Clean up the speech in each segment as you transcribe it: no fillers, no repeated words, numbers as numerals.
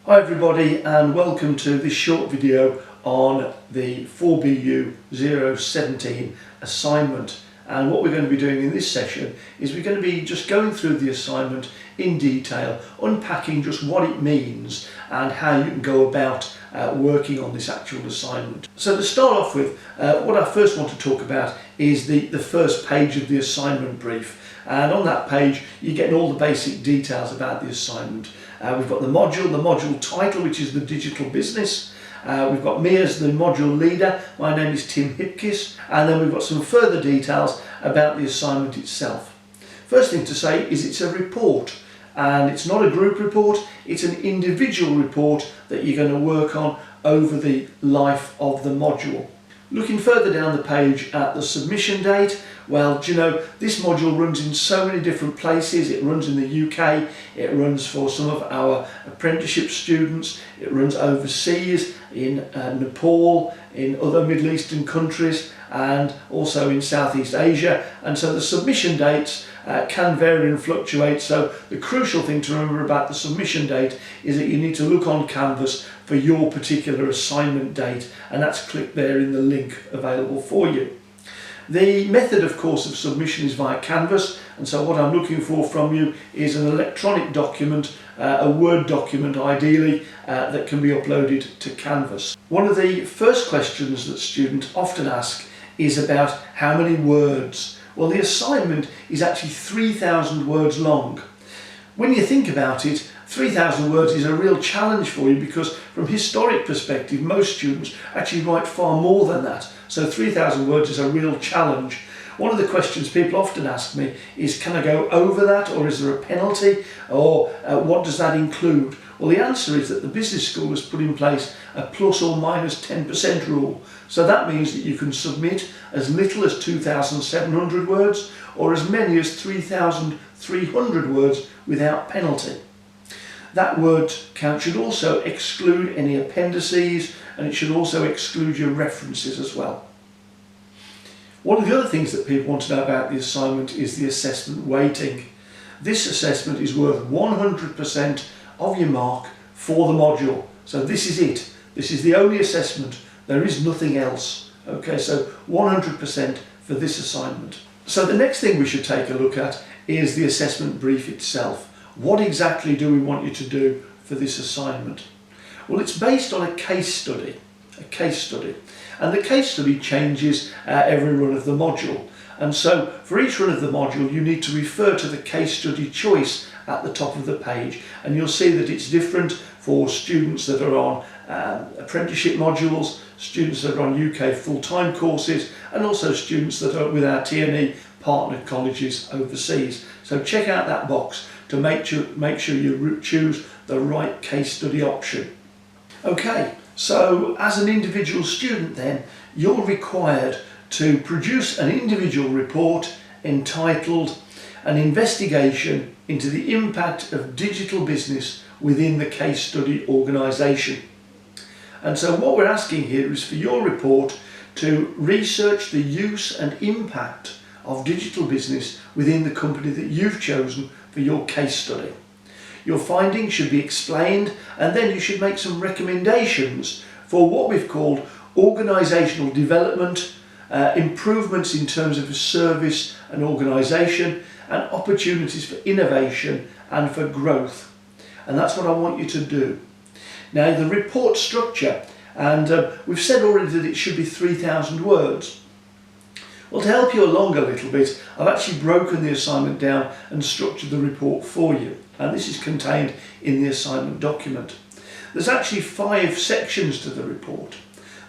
Hi everybody, and welcome to this short video on the 4BU 017 assignment. And what we're going to be doing in this session is we're going to be just going through the assignment in detail, unpacking just what it means and how you can go about working on this actual assignment. So to start off with, what I first want to talk about is the first page of the assignment brief. And on that page you're getting all the basic details about the assignment. We've got the module title, which is the digital business. We've got me as the module leader. My name is Tim Hipkiss, and then we've got some further details about the assignment itself. First thing to say is it's a report, and it's not a group report, it's an individual report that you're going to work on over the life of the module. Looking further down the page at the submission date, well, do you know, this module runs in so many different places. It runs in the UK, it runs for some of our apprenticeship students, it runs overseas in Nepal, in other Middle Eastern countries, and also in Southeast Asia. And so the submission dates can vary and fluctuate. So the crucial thing to remember about the submission date is that you need to look on Canvas for your particular assignment date, and that's clicked there in the link available for you. The method, of course, of submission is via Canvas, and so what I'm looking for from you is an electronic document, a Word document ideally, that can be uploaded to Canvas. One of the first questions that students often ask is about how many words. Well, the assignment is actually 3,000 words long. When you think about it, 3,000 words is a real challenge for you, because from a historic perspective most students actually write far more than that. So 3,000 words is a real challenge. One of the questions people often ask me is, can I go over that, or is there a penalty, or what does that include? Well, the answer is that the business school has put in place a plus or minus 10% rule. So that means that you can submit as little as 2,700 words or as many as 3,300 words without penalty. That word count should also exclude any appendices, and it should also exclude your references as well. One of the other things that people want to know about the assignment is the assessment weighting. This assessment is worth 100% of your mark for the module. So this is it. This is the only assessment. There is nothing else. Okay, so 100% for this assignment. So the next thing we should take a look at is the assessment brief itself. What exactly do we want you to do for this assignment? Well, it's based on a case study. And the case study changes every run of the module. And so for each run of the module you need to refer to the case study choice at the top of the page, and you'll see that it's different for students that are on apprenticeship modules, students that are on UK full-time courses, and also students that are with our T&E partner colleges overseas. So check out that box to make sure you choose the right case study option. Okay, so as an individual student then, you're required to produce an individual report entitled An Investigation into the Impact of Digital Business within the Case Study Organisation. And so what we're asking here is for your report to research the use and impact of digital business within the company that you've chosen for your case study. Your findings should be explained, and then you should make some recommendations for what we've called organisational development, improvements in terms of service and organisation, and opportunities for innovation and for growth. And that's what I want you to do. Now, the report structure, and we've said already that it should be 3,000 words. Well, to help you along a little bit, I've actually broken the assignment down and structured the report for you, and this is contained in the assignment document. There's actually 5 sections to the report.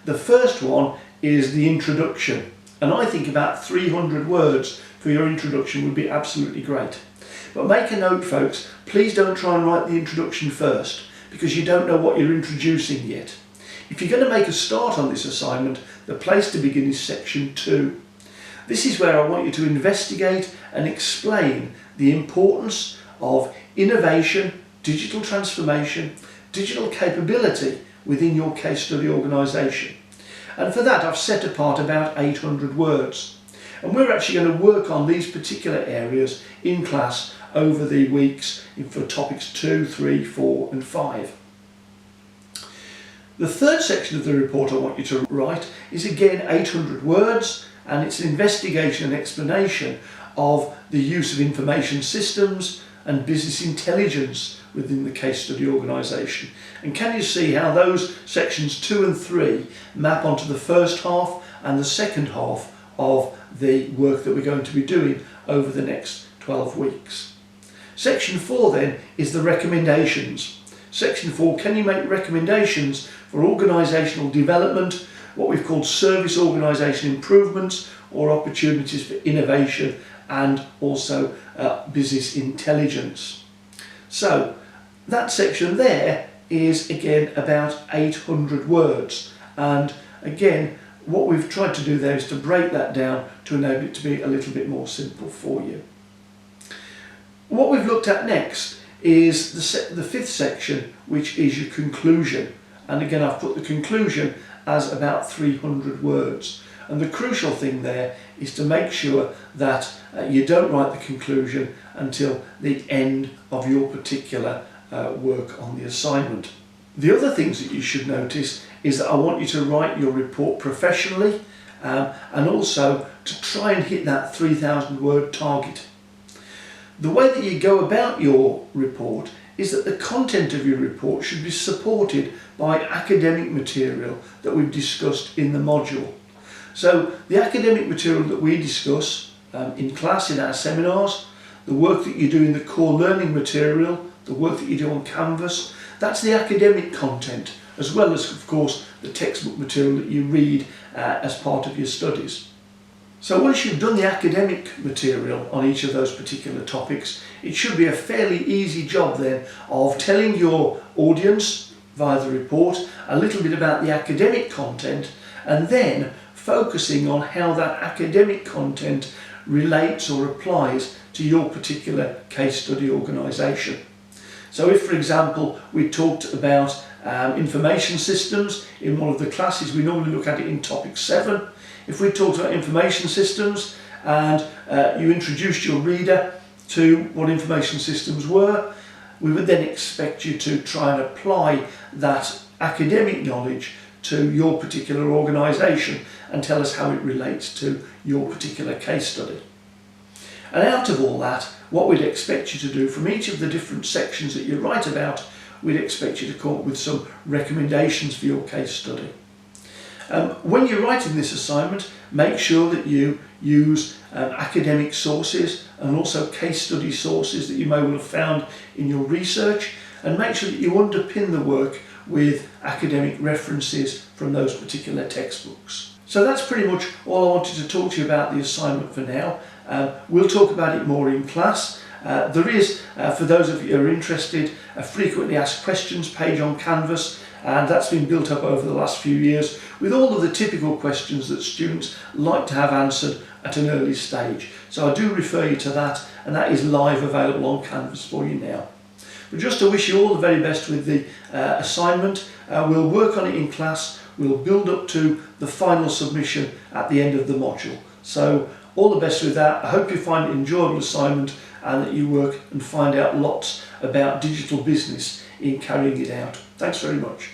The first one is the introduction, and I think about 300 words for your introduction would be absolutely great. But make a note, folks, please don't try and write the introduction first, because you don't know what you're introducing yet. If you're going to make a start on this assignment, the place to begin is section 2. This is where I want you to investigate and explain the importance of innovation, digital transformation, digital capability within your case study organisation. And for that I've set apart about 800 words. And we're actually going to work on these particular areas in class over the weeks for topics 2, 3, 4 and 5. The third section of the report I want you to write is again 800 words, and it's an investigation and explanation of the use of information systems and business intelligence within the case study organisation. And can you see how those sections 2 and 3 map onto the first half and the second half of the work that we're going to be doing over the next 12 weeks. Section 4 then is the recommendations. Section 4, can you make recommendations for organisational development, what we've called service organisation improvements or opportunities for innovation and also business intelligence. So that section there is again about 800 words, and again what we've tried to do there is to break that down to enable it to be a little bit more simple for you. What we've looked at next is the fifth section, which is your conclusion, and again I've put the conclusion as about 300 words, and the crucial thing there is to make sure that you don't write the conclusion until the end of your particular work on the assignment. The other things that you should notice is that I want you to write your report professionally and also to try and hit that 3,000 word target. The way that you go about your report is that the content of your report should be supported by academic material that we've discussed in the module. So the academic material that we discuss in class, in our seminars, the work that you do in the core learning material, the work that you do on Canvas, that's the academic content, as well as of course the textbook material that you read as part of your studies. So once you've done the academic material on each of those particular topics, it should be a fairly easy job then of telling your audience via the report a little bit about the academic content, and then focusing on how that academic content relates or applies to your particular case study organisation. So if, for example, we talked about information systems in one of the classes, we normally look at it in topic 7. If we talked about information systems and you introduced your reader to what information systems were, we would then expect you to try and apply that academic knowledge to your particular organisation and tell us how it relates to your particular case study. And out of all that, what we'd expect you to do from each of the different sections that you write about, we'd expect you to come up with some recommendations for your case study. When you're writing this assignment, make sure that you use academic sources and also case study sources that you may well have found in your research, and make sure that you underpin the work with academic references from those particular textbooks. So that's pretty much all I wanted to talk to you about the assignment for now. We'll talk about it more in class. There is, for those of you who are interested, a frequently asked questions page on Canvas, and that's been built up over the last few years with all of the typical questions that students like to have answered at an early stage. So I do refer you to that, and that is live available on Canvas for you now. But just to wish you all the very best with the assignment. We'll work on it in class, we'll build up to the final submission at the end of the module. So all the best with that. I hope you find it an enjoyable assignment and that you work and find out lots about digital business in carrying it out. Thanks very much.